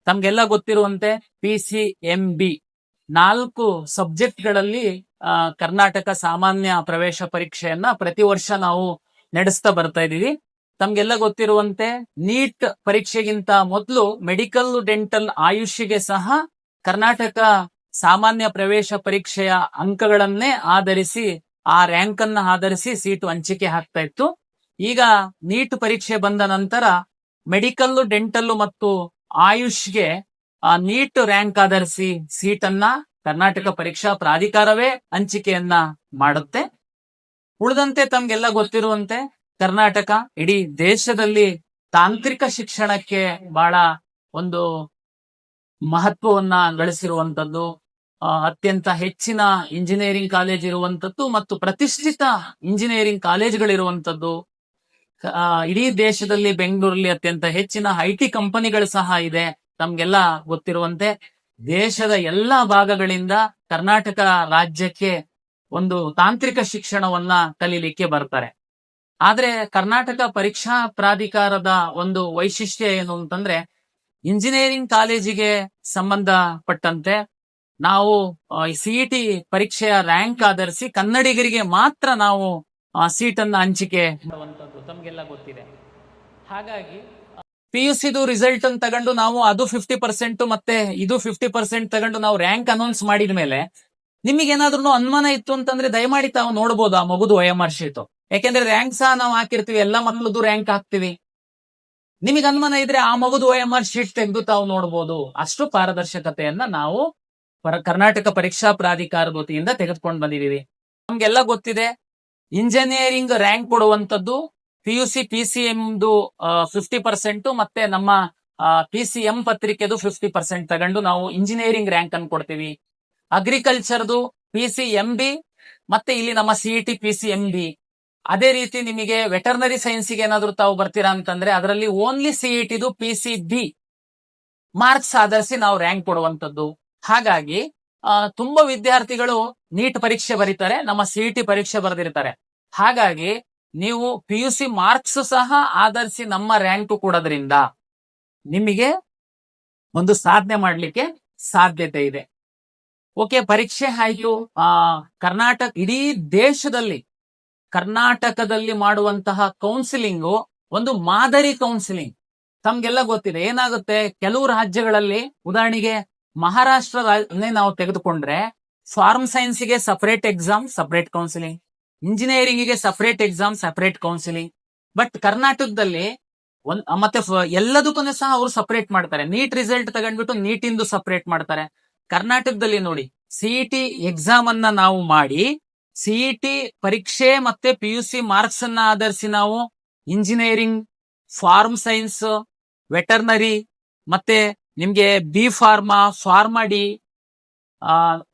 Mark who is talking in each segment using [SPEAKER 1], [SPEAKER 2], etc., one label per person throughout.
[SPEAKER 1] ತಮ್ಗೆಲ್ಲ ಗೊತ್ತಿರುವಂತೆ PCMB 4 ಸಬ್ಜೆಕ್ಟ್ಗಳಲ್ಲಿ ಕರ್ನಾಟಕ ಸಾಮಾನ್ಯ ಪ್ರವೇಶ ಪರೀಕ್ಷೆಯನ್ನ ಪ್ರತಿ ವರ್ಷ ನಾವು ನಡೆಸ್ತಾ ಬರ್ತಾ ಇದೀವಿ. ತಮ್ಗೆಲ್ಲ ಗೊತ್ತಿರುವಂತೆ ನೀಟ್ ಪರೀಕ್ಷೆಗಿಂತ ಮೊದಲು ಮೆಡಿಕಲ್, ಡೆಂಟಲ್, ಆಯುಷ್ಗೆ ಸಹ ಕರ್ನಾಟಕ ಸಾಮಾನ್ಯ ಪ್ರವೇಶ ಪರೀಕ್ಷೆಯ ಅಂಕಗಳನ್ನೇ ಆಧರಿಸಿ, ಆ ರ್ಯಾಂಕ್ ಅನ್ನ ಆಧರಿಸಿ ಸೀಟು ಹಂಚಿಕೆ ಆಗ್ತಾ ಇತ್ತು. ಈಗ ನೀಟ್ ಪರೀಕ್ಷೆ ಬಂದ ನಂತರ ಮೆಡಿಕಲ್, ಡೆಂಟಲ್ ಮತ್ತು ಆಯುಷ್ಗೆ ನೀಟ್ ರ್ಯಾಂಕ್ ಆಧರಿಸಿ ಸೀಟನ್ನ ಕರ್ನಾಟಕ ಪರೀಕ್ಷಾ ಪ್ರಾಧಿಕಾರವೇ ಹಂಚಿಕೆಯನ್ನ ಮಾಡುತ್ತೆ. ಉಳಿದಂತೆ ತಮ್ಗೆಲ್ಲ ಗೊತ್ತಿರುವಂತೆ ಕರ್ನಾಟಕ ಇಡೀ ದೇಶದಲ್ಲಿ ತಾಂತ್ರಿಕ ಶಿಕ್ಷಣಕ್ಕೆ ಬಹಳ ಒಂದು ಮಹತ್ವವನ್ನ ಗಳಿಸಿರುವಂತದ್ದು, ಅತ್ಯಂತ ಹೆಚ್ಚಿನ ಇಂಜಿನಿಯರಿಂಗ್ ಕಾಲೇಜ್ ಇರುವಂತದ್ದು ಮತ್ತು ಪ್ರತಿಷ್ಠಿತ ಇಂಜಿನಿಯರಿಂಗ್ ಕಾಲೇಜ್ಗಳಿರುವಂತದ್ದು. ಇಡೀ ದೇಶದಲ್ಲಿ ಬೆಂಗಳೂರಲ್ಲಿ ಅತ್ಯಂತ ಹೆಚ್ಚಿನ IT ಕಂಪನಿಗಳು ಸಹ ಇದೆ. ತಮ್ಗೆಲ್ಲ ಗೊತ್ತಿರುವಂತೆ ದೇಶದ ಎಲ್ಲಾ ಭಾಗಗಳಿಂದ ಕರ್ನಾಟಕ ರಾಜ್ಯಕ್ಕೆ ಒಂದು ತಾಂತ್ರಿಕ ಶಿಕ್ಷಣವನ್ನ ಕಲೀಲಿಕ್ಕೆ ಬರ್ತಾರೆ. ಆದ್ರೆ ಕರ್ನಾಟಕ ಪರೀಕ್ಷಾ ಪ್ರಾಧಿಕಾರದ ಒಂದು ವೈಶಿಷ್ಟ್ಯ ಏನು ಅಂತಂದ್ರೆ, ಇಂಜಿನಿಯರಿಂಗ್ ಕಾಲೇಜಿಗೆ ಸಂಬಂಧಪಟ್ಟಂತೆ ನಾವು CET ಪರೀಕ್ಷೆಯ ರ್ಯಾಂಕ್ ಆಧರಿಸಿ ಕನ್ನಡಿಗರಿಗೆ ಮಾತ್ರ ನಾವು ಸೀಟನ್ನ ಹಂಚಿಕೆ ಮಾಡುವಂತದ್ದು ತಮ್ಗೆಲ್ಲ ಗೊತ್ತಿದೆ. ಹಾಗಾಗಿ PUCದು ರಿಸಲ್ಟ್ ಅನ್ನು ತಗೊಂಡು ನಾವು ಅದು 50% ಮತ್ತೆ ಇದು 50% ತಗೊಂಡು ನಾವು ರ್ಯಾಂಕ್ ಅನೌನ್ಸ್ ಮಾಡಿದ ಮೇಲೆ ನಿಮಗೇನಾದ್ರೂ ಅನುಮಾನ ಇತ್ತು ಅಂತಂದ್ರೆ ದಯಮಾಡಿ ತಾವು ನೋಡ್ಬೋದು ಆ ಮಗುದು OMR ಶೀಟ್. ಯಾಕೆಂದ್ರೆ ರ್ಯಾಂಕ್ ಸಹ ನಾವು ಹಾಕಿರ್ತೀವಿ, ಎಲ್ಲ ಮಕ್ಕಳದು ರ್ಯಾಂಕ್ ಹಾಕ್ತಿವಿ. ನಿಮಗೆ ಅನುಮಾನ ಇದ್ರೆ ಆ ಮಗುದು OMR ಶೀಟ್ ತೆಗೆದು ತಾವು ನೋಡ್ಬೋದು. ಅಷ್ಟು ಪಾರದರ್ಶಕತೆಯನ್ನ ನಾವು ಕರ್ನಾಟಕ ಪರೀಕ್ಷಾ ಪ್ರಾಧಿಕಾರದ ವತಿಯಿಂದ ತೆಗೆದುಕೊಂಡು ಬಂದಿದೀವಿ. ನಮ್ಗೆಲ್ಲ ಗೊತ್ತಿದೆ, ಇಂಜಿನಿಯರಿಂಗ್ ರ್ಯಾಂಕ್ ಕೊಡುವಂತದ್ದು PUC PCMದು 50% ಮತ್ತೆ ನಮ್ಮ PCM ಪತ್ರಿಕೆದು 50% ತಗೊಂಡು ನಾವು ಇಂಜಿನಿಯರಿಂಗ್ ರ್ಯಾಂಕ್ ಅನ್ನು ಕೊಡ್ತೀವಿ. ಅಗ್ರಿಕಲ್ಚರ್ದು PCMB ಮತ್ತೆ ಇಲ್ಲಿ ನಮ್ಮ CET PCMB. ಅದೇ ರೀತಿ ನಿಮಗೆ ವೆಟರ್ನರಿ ಸೈನ್ಸ್ಗೆ ಏನಾದ್ರು ತಾವು ಬರ್ತೀರಾ ಅಂತಂದ್ರೆ ಅದರಲ್ಲಿ ಓನ್ಲಿ CETದು PCB ಮಾರ್ಕ್ಸ್ ಆಧರಿಸಿ ನಾವು ರ್ಯಾಂಕ್ ಕೊಡುವಂತದ್ದು. ಹಾಗಾಗಿ ತುಂಬಾ ವಿದ್ಯಾರ್ಥಿಗಳು ನೀಟ್ ಪರೀಕ್ಷೆ ಬರೀತಾರೆ, ನಮ್ಮ CET ಪರೀಕ್ಷೆ ಬರೆದಿರ್ತಾರೆ. ಹಾಗಾಗಿ ನೀವು PUC ಮಾರ್ಕ್ಸ್ ಸಹ ಆಧರಿಸಿ ನಮ್ಮ ರ್ಯಾಂಕ್ ಕೊಡೋದ್ರಿಂದ ನಿಮಗೆ ಒಂದು ಸಾಧನೆ ಮಾಡ್ಲಿಕ್ಕೆ ಸಾಧ್ಯತೆ ಇದೆ. ಓಕೆ, ಪರೀಕ್ಷೆ ಆಯ್ತು. ಕರ್ನಾಟಕ ಇಡೀ ದೇಶದಲ್ಲಿ ಕರ್ನಾಟಕದಲ್ಲಿ ಮಾಡುವಂತಹ ಕೌನ್ಸಿಲಿಂಗು ಒಂದು ಮಾದರಿ ಕೌನ್ಸಿಲಿಂಗ್. ತಮ್ಗೆಲ್ಲ ಗೊತ್ತಿದೆ ಏನಾಗುತ್ತೆ, ಕೆಲವು ರಾಜ್ಯಗಳಲ್ಲಿ ಉದಾಹರಣೆಗೆ ಮಹಾರಾಷ್ಟ್ರನೇ ನಾವು ತೆಗೆದುಕೊಂಡ್ರೆ ಫಾರ್ಮ್ ಸೈನ್ಸ್ಗೆ ಸಪರೇಟ್ ಎಕ್ಸಾಮ್, ಸಪರೇಟ್ ಕೌನ್ಸಿಲಿಂಗ್, ಇಂಜಿನಿಯರಿಂಗಿಗೆ separate exam, separate counselling. But ಕರ್ನಾಟಕದಲ್ಲಿ ಮತ್ತೆ ಎಲ್ಲದಕ್ಕೂ ಸಹ ಅವರು ಸಪರೇಟ್ ಮಾಡ್ತಾರೆ. ನೀಟ್ ರಿಸಲ್ಟ್ ತಗೊಂಡ್ಬಿಟ್ಟು ನೀಟಿಂದು ಸಪರೇಟ್ ಮಾಡ್ತಾರೆ. ಕರ್ನಾಟಕದಲ್ಲಿ ನೋಡಿ, CET ಎಕ್ಸಾಮ್ ಅನ್ನ ನಾವು ಮಾಡಿ CET ಪರೀಕ್ಷೆ ಮತ್ತೆ PUC ಮಾರ್ಕ್ಸ್ ಅನ್ನ ಆಧರಿಸಿ ನಾವು ಇಂಜಿನಿಯರಿಂಗ್, ಫಾರ್ಮ್ ಸೈನ್ಸ್, ವೆಟರ್ನರಿ ಮತ್ತೆ ನಿಮ್ಗೆ pharma-D,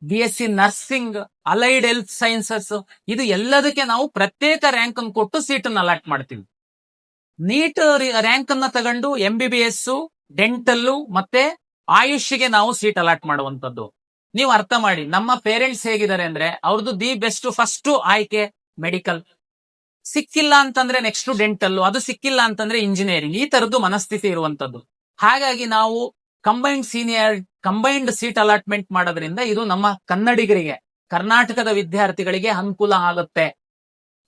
[SPEAKER 1] BSc nursing, allied health sciences, ಇದು ಎಲ್ಲದಕ್ಕೆ ನಾವು ಪ್ರತ್ಯೇಕ ರ್ಯಾಂಕ್ ಅನ್ನು ಕೊಟ್ಟು ಸೀಟ್ ಅನ್ನು ಅಲಾಟ್ ಮಾಡ್ತೀವಿ. ನೀಟ್ ರ್ಯಾಂಕ್ ಅನ್ನ ತಗೊಂಡು MBBS, ಡೆಂಟಲ್ ಮತ್ತೆ ಆಯುಷ್ಗೆ ನಾವು ಸೀಟ್ ಅಲಾಟ್ ಮಾಡುವಂತದ್ದು. ನೀವು ಅರ್ಥ ಮಾಡಿ, ನಮ್ಮ ಪೇರೆಂಟ್ಸ್ ಹೇಗಿದ್ದಾರೆ ಅಂದ್ರೆ ಅವ್ರದ್ದು ದಿ ಬೆಸ್ಟ್ ಫಸ್ಟ್ ಆಯ್ಕೆ ಮೆಡಿಕಲ್, ಸಿಕ್ಕಿಲ್ಲ ಅಂತಂದ್ರೆ ನೆಕ್ಸ್ಟ್ ಡೆಂಟಲ್, ಅದು ಸಿಕ್ಕಿಲ್ಲ ಅಂತಂದ್ರೆ ಇಂಜಿನಿಯರಿಂಗ್, ಈ ತರದ್ದು ಮನಸ್ಥಿತಿ ಇರುವಂತದ್ದು. ಹಾಗಾಗಿ ನಾವು ಕಂಬೈನ್ಡ್ ಸೀಟ್ ಅಲಾಟ್ಮೆಂಟ್ ಮಾಡೋದ್ರಿಂದ ಇದು ನಮ್ಮ ಕನ್ನಡಿಗರಿಗೆ, ಕರ್ನಾಟಕದ ವಿದ್ಯಾರ್ಥಿಗಳಿಗೆ ಅನುಕೂಲ ಆಗುತ್ತೆ.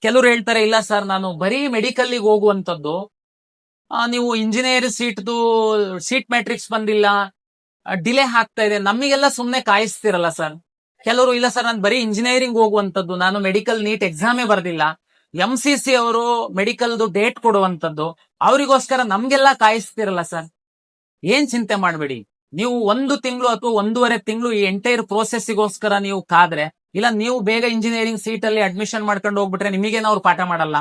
[SPEAKER 1] ಕೆಲವರು ಹೇಳ್ತಾರೆ, ಇಲ್ಲ ಸರ್ ನಾನು ಬರೀ ಮೆಡಿಕಲ್ಗೆ ಹೋಗುವಂತದ್ದು, ನೀವು ಇಂಜಿನಿಯರ್ ಸೀಟ್ ಮ್ಯಾಟ್ರಿಕ್ಸ್ ಬಂದಿಲ್ಲ, ಡಿಲೇ ಆಗ್ತಾ ಇದೆ, ನಮಗೆಲ್ಲ ಸುಮ್ನೆ ಕಾಯಿಸ್ತಿರಲ್ಲ ಸರ್. ಕೆಲವರು ಇಲ್ಲ ಸರ್ ನಾನು ಬರೀ ಇಂಜಿನಿಯರಿಂಗ್ ಹೋಗುವಂತದ್ದು, ನಾನು ಮೆಡಿಕಲ್ ನೀಟ್ ಎಕ್ಸಾಮೇ ಬರ್ದಿಲ್ಲ, MCC ಅವರು ಮೆಡಿಕಲ್ದು ಡೇಟ್ ಕೊಡುವಂತದ್ದು, ಅವರಿಗೋಸ್ಕರ ನಮ್ಗೆಲ್ಲ ಕಾಯಿಸ್ತಿರಲ್ಲ ಸರ್. ಏನ್ ಚಿಂತೆ ಮಾಡಬೇಡಿ, ನೀವು 1 ತಿಂಗಳು ಅಥವಾ 1.5 ತಿಂಗಳು ಈ ಎಂಟೈರ್ ಪ್ರೋಸೆಸ್ಗೋಸ್ಕರ ನೀವು ಕಾದ್ರೆ, ಇಲ್ಲ ನೀವು ಬೇಗ ಇಂಜಿನಿಯರಿಂಗ್ ಸೀಟ್ ಅಲ್ಲಿ ಅಡ್ಮಿಷನ್ ಮಾಡ್ಕೊಂಡು ಹೋಗ್ಬಿಟ್ರೆ ನಿಮಗೇನು ಅವ್ರು ಪಾಠ ಮಾಡಲ್ಲ.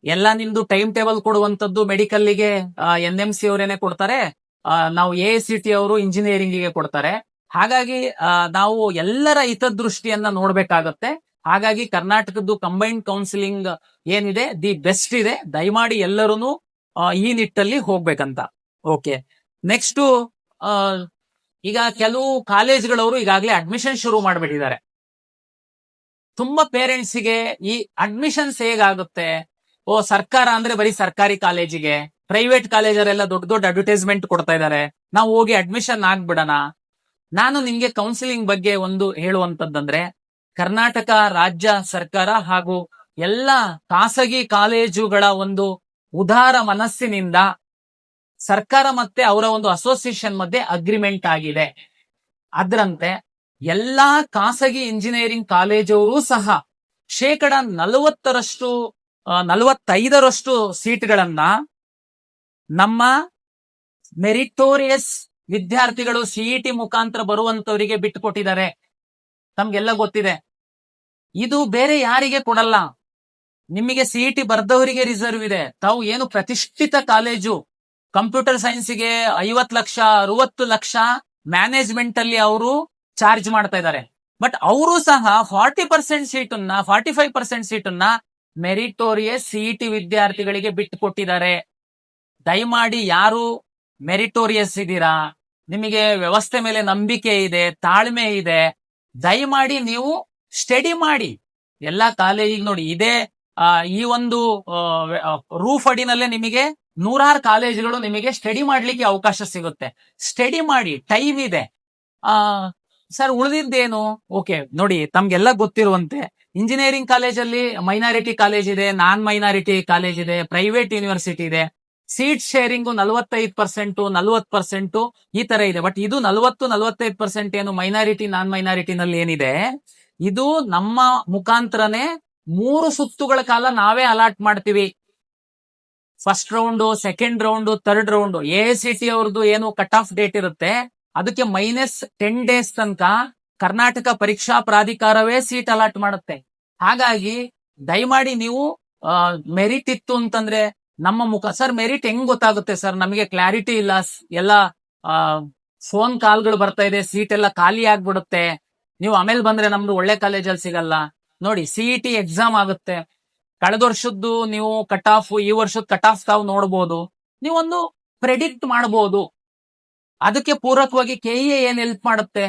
[SPEAKER 1] ಎಲ್ಲ ನಿಮ್ದು ಟೈಮ್ ಟೇಬಲ್ ಕೊಡುವಂತದ್ದು ಮೆಡಿಕಲ್ಗೆ NMC ಅವರೇನೆ ಕೊಡ್ತಾರೆ, ನಾವು AICT ಅವರು ಇಂಜಿನಿಯರಿಂಗಿಗೆ ಕೊಡ್ತಾರೆ. ಹಾಗಾಗಿ ನಾವು ಎಲ್ಲರ ಹಿತದೃಷ್ಟಿಯನ್ನ ನೋಡ್ಬೇಕಾಗತ್ತೆ. ಹಾಗಾಗಿ ಕರ್ನಾಟಕದ್ದು ಕಂಬೈನ್ಡ್ ಕೌನ್ಸಿಲಿಂಗ್ ಏನಿದೆ ದಿ ಬೆಸ್ಟ್ ಇದೆ. ದಯಮಾಡಿ ಎಲ್ಲರೂ ಈ ನಿಟ್ಟಲ್ಲಿ ಹೋಗ್ಬೇಕಂತ. ಓಕೆ, ನೆಕ್ಸ್ಟ್ ಈಗ ಕೆಲವು ಕಾಲೇಜ್ಗಳವರು ಈಗಾಗಲೇ ಅಡ್ಮಿಷನ್ ಶುರು ಮಾಡ್ಬಿಟ್ಟಿದ್ದಾರೆ. ತುಂಬಾ ಪೇರೆಂಟ್ಸಿಗೆ ಈ ಅಡ್ಮಿಷನ್ಸ್ ಹೇಗಾಗುತ್ತೆ, ಸರ್ಕಾರ ಅಂದ್ರೆ ಬರೀ ಸರ್ಕಾರಿ ಕಾಲೇಜಿಗೆ, ಪ್ರೈವೇಟ್ ಕಾಲೇಜರೆಲ್ಲ ದೊಡ್ಡ ದೊಡ್ಡ ಅಡ್ವರ್ಟೈಸ್ಮೆಂಟ್ ಕೊಡ್ತಾ ಇದ್ದಾರೆ, ನಾವು ಹೋಗಿ ಅಡ್ಮಿಷನ್ ಆಗ್ಬಿಡೋಣ. ನಾನು ನಿಮ್ಗೆ ಕೌನ್ಸಿಲಿಂಗ್ ಬಗ್ಗೆ ಒಂದು ಹೇಳುವಂತದ್ದಂದ್ರೆ, ಕರ್ನಾಟಕ ರಾಜ್ಯ ಸರ್ಕಾರ ಹಾಗೂ ಎಲ್ಲ ಖಾಸಗಿ ಕಾಲೇಜುಗಳ ಒಂದು ಉದಾರ ಮನಸ್ಸಿನಿಂದ ಸರ್ಕಾರ ಮತ್ತೆ ಅವರ ಒಂದು ಅಸೋಸಿಯೇಷನ್ ಮಧ್ಯೆ ಅಗ್ರಿಮೆಂಟ್ ಆಗಿದೆ. ಅದರಂತೆ ಎಲ್ಲಾ ಖಾಸಗಿ ಇಂಜಿನಿಯರಿಂಗ್ ಕಾಲೇಜವರು ಸಹ 40% 45% ಸೀಟ್ಗಳನ್ನ ನಮ್ಮ ಮೆರಿಟೋರಿಯಸ್ ವಿದ್ಯಾರ್ಥಿಗಳು ಸಿಇಟಿ ಮುಖಾಂತರ ಬರುವಂತವರಿಗೆ ಬಿಟ್ಟುಕೊಟ್ಟಿದ್ದಾರೆ. ತಮ್ಗೆಲ್ಲ ಗೊತ್ತಿದೆ. ಇದು ಬೇರೆ ಯಾರಿಗೆ ಕೊಡಲ್ಲ. ನಿಮಗೆ ಸಿಇಟಿ ಬರ್ದವರಿಗೆ ರಿಸರ್ವ್ ಇದೆ. ತಾವು ಏನು ಪ್ರತಿಷ್ಠಿತ ಕಾಲೇಜು, ಕಂಪ್ಯೂಟರ್ ಸೈನ್ಸ್ಗೆ 50 ಲಕ್ಷ 60 ಲಕ್ಷ ಮ್ಯಾನೇಜ್ಮೆಂಟ್ ಅಲ್ಲಿ ಅವರು ಚಾರ್ಜ್ ಮಾಡ್ತಾ ಇದ್ದಾರೆ. ಬಟ್ ಅವರು ಸಹ 40% ಸೀಟನ್ನ 45% ಸೀಟನ್ನ ಮೆರಿಟೋರಿಯಸ್ ಸಿಇಟಿ ವಿದ್ಯಾರ್ಥಿಗಳಿಗೆ ಬಿಟ್ಟುಕೊಟ್ಟಿದ್ದಾರೆ. ದಯಮಾಡಿ ಯಾರು ಮೆರಿಟೋರಿಯಸ್ ಇದ್ದೀರಾ, ನಿಮಗೆ ವ್ಯವಸ್ಥೆ ಮೇಲೆ ನಂಬಿಕೆ ಇದೆ, ತಾಳ್ಮೆ ಇದೆ, ದಯಮಾಡಿ ನೀವು ಸ್ಟಡಿ ಮಾಡಿ. ಎಲ್ಲಾ ಕಾಲೇಜಿಗೆ ನೋಡಿ, ಇದೇ ಈ ಒಂದು ರೂಫ್ ಅಡಿನಲ್ಲೇ ನಿಮಗೆ 100 ಕಾಲೇಜುಗಳು ನಿಮಗೆ ಸ್ಟಡಿ ಮಾಡ್ಲಿಕ್ಕೆ ಅವಕಾಶ ಸಿಗುತ್ತೆ. ಸ್ಟಡಿ ಮಾಡಿ, ಟೈಮ್ ಇದೆ. ಸರ್ ಉಳಿದಿದ್ದೇನು? ಓಕೆ ನೋಡಿ, ತಮ್ಗೆಲ್ಲ ಗೊತ್ತಿರುವಂತೆ ಇಂಜಿನಿಯರಿಂಗ್ ಕಾಲೇಜಲ್ಲಿ ಮೈನಾರಿಟಿ ಕಾಲೇಜ್ ಇದೆ, ನಾನ್ ಮೈನಾರಿಟಿ ಕಾಲೇಜ್ ಇದೆ, ಪ್ರೈವೇಟ್ ಯೂನಿವರ್ಸಿಟಿ ಇದೆ. ಸೀಟ್ ಶೇರಿಂಗು 45% 40% ಈ ತರ ಇದೆ. ಬಟ್ ಇದು 40-45% ಏನು ಮೈನಾರಿಟಿ ನಾನ್ ಮೈನಾರಿಟಿನಲ್ಲಿ ಏನಿದೆ, ಇದು ನಮ್ಮ ಮುಖಾಂತರನೇ 3 ಸುತ್ತುಗಳ ಕಾಲ ನಾವೇ ಅಲಾಟ್ ಮಾಡ್ತೀವಿ. First round, second round, third round. AICT ಅವ್ರದ್ದು ಏನು ಕಟ್ ಆಫ್ ಡೇಟ್ ಇರುತ್ತೆ, ಅದಕ್ಕೆ -10 ಡೇಸ್ ತನಕ ಕರ್ನಾಟಕ ಪರೀಕ್ಷಾ ಪ್ರಾಧಿಕಾರವೇ ಸೀಟ್ ಅಲಾಟ್ ಮಾಡುತ್ತೆ. ಹಾಗಾಗಿ ದಯಮಾಡಿ ನೀವು ಮೆರಿಟ್ ಇತ್ತು ಅಂತಂದ್ರೆ ನಮ್ಮ ಸರ್ ಮೆರಿಟ್ ಹೆಂಗ್ ಗೊತ್ತಾಗುತ್ತೆ ಸರ್, ನಮಗೆ ಕ್ಲಾರಿಟಿ ಇಲ್ಲ, ಎಲ್ಲ ಫೋನ್ ಕಾಲ್ಗಳು ಬರ್ತಾ ಇದೆ, ಸೀಟ್ ಎಲ್ಲ ಖಾಲಿ ಆಗ್ಬಿಡುತ್ತೆ, ನೀವು ಆಮೇಲೆ ಬಂದ್ರೆ ನಮ್ದು ಒಳ್ಳೆ ಕಾಲೇಜಲ್ಲಿ ಸಿಗಲ್ಲ. ನೋಡಿ, ಸಿಇಟಿ ಎಕ್ಸಾಮ್ ಆಗುತ್ತೆ. ಕಳೆದ ವರ್ಷದ್ದು ನೀವು ಕಟ್ ಆಫ್, ಈ ವರ್ಷದ ಕಟ್ ಆಫ್ ತಾವು ನೋಡ್ಬೋದು, ನೀವೊಂದು ಪ್ರೆಡಿಕ್ಟ್ ಮಾಡಬಹುದು. ಅದಕ್ಕೆ ಪೂರಕವಾಗಿ KEA ಏನ್ ಹೆಲ್ಪ್ ಮಾಡುತ್ತೆ,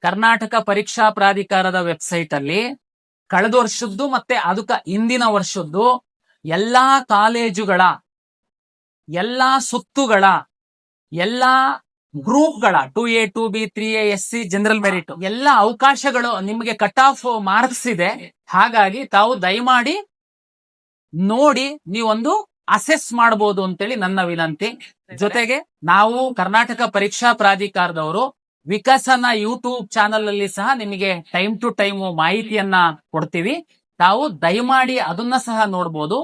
[SPEAKER 1] ಕರ್ನಾಟಕ ಪರೀಕ್ಷಾ ಪ್ರಾಧಿಕಾರದ ವೆಬ್ಸೈಟ್ ಅಲ್ಲಿ ಕಳೆದ ವರ್ಷದ್ದು ಮತ್ತೆ ಅದಕ್ಕ ಹಿಂದಿನ ವರ್ಷದ್ದು ಎಲ್ಲಾ ಕಾಲೇಜುಗಳ, ಎಲ್ಲಾ ಸುತ್ತುಗಳ, ಎಲ್ಲಾ ಗ್ರೂಪ್ಗಳ 2A 2B 3A SC general merit ಎಲ್ಲ ಅವಕಾಶಗಳು ನಿಮಗೆ ಕಟ್ ಆಫ್ ಮಾರ್ಕ್ಸ್ ಇದೆ. ಹಾಗಾಗಿ ತಾವು ದಯಮಾಡಿ ನೋಡಿ ನೀವೊಂದು ಅಸೆಸ್ ಮಾಡಬಹುದು ಅಂತೇಳಿ ನನ್ನ ವಿನಂತಿ. ಜೊತೆಗೆ ನಾವು ಕರ್ನಾಟಕ ಪರೀಕ್ಷಾ ಪ್ರಾಧಿಕಾರದವರು ವಿಕಸನ ಯೂಟ್ಯೂಬ್ ಚಾನಲ್ ಅಲ್ಲಿ ಸಹ ನಿಮಗೆ ಟೈಮ್ ಟು ಟೈಮ್ ಮಾಹಿತಿಯನ್ನ ಕೊಡ್ತೀವಿ. ತಾವು ದಯಮಾಡಿ ಅದನ್ನ ಸಹ ನೋಡ್ಬೋದು.